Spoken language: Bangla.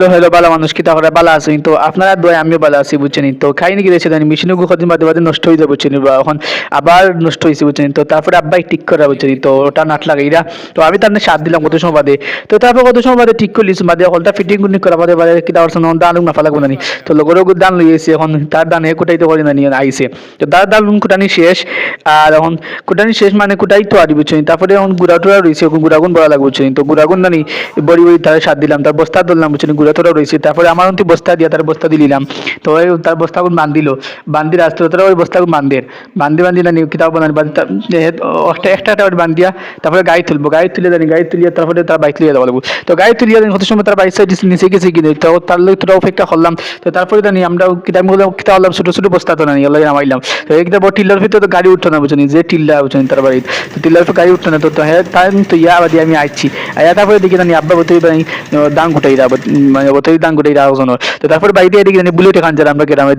তো হ্যালো বালা মানুষ কি তাহলে বালা আছি তো আপনারা দোয়া আমিও বালা আছি বুঝছেন তো খাইনি গিয়েছে জানি মেশিনে কদিন বাদে বাদে নষ্ট হয়ে যাবে বুঝছেন বা এখন আবার নষ্ট হয়েছে বুঝছেন তো তারপরে আব্বাই ঠিক করা বুঝছেন তো ওটা নাট লাগাইরা তো আমি তার সাথ দিলাম কত সময় বাদে তো তারপর কত সময় বাদে ঠিক করলিস বাদে হলটা ফিটিং কুনি করা বাদে বাদে কি তার সঙ্গে দান না ফালাগো না তো লগরেও দান লইয়েছে এখন তার দান কুটাইতে পারি না নিয়ে আইছে তো তার দান কুটানি শেষ আর এখন কুটানি শেষ মানে কুটাই তো আরি বুঝছেন তারপরে এখন গুড়া টুড়া রয়েছে গুড়াগুন বড় লাগবে বুঝছেন তো গুড়াগুন জানি বড়ি বড়ি তার সাথ দিলাম তার বস্তা ধরলাম বুঝছেন গুড়া টুড়া রয়েছে তারপরে আমার অন্তি বস্তা দিয়া তার বস্তা দিলাম তো ওই তার বস্তাগুন বান্ধিল বান্ধি রাস্তা তারা ওই বস্তাগুন বান্ধি না কিতাব বানানি একটা বান্ধিয়া তারপরে গাড়ি তুলবো গাড়ি তুলে জানি গাড়ি তুলিয়া তারপরে তার বাইক লিয়ে যাওয়া লাগবো তো গাড়ি তুলিয়া কত সময় তার বাইক সাইড নিচে গেছে কিনে তো তার লোক তোরা অপেক্ষা করলাম তো তারপরে জানি আমরা কিতাব আনলাম ছোটো ছোটো বস্তা তো নানি আল্লাহ নামাইলাম তো একটা বড় টিল্লার ভিতরে তো গাড়ি উঠতো না বুঝনি যে টিল্লা বুঝনি তার বাড়িতে তো টিল্লার ভিতরে গাড়ি উঠতো না তো হ্যাঁ তাই তো ইয়া বাদে আমি আইছি আয়া তারপরে দেখি জানি আব্বা বতই দান গুটাই মানে বতই দান গুটাই তো তারপরে বাইরে এদিকে জানি বুলেট খান যারা আমরা গ্রামে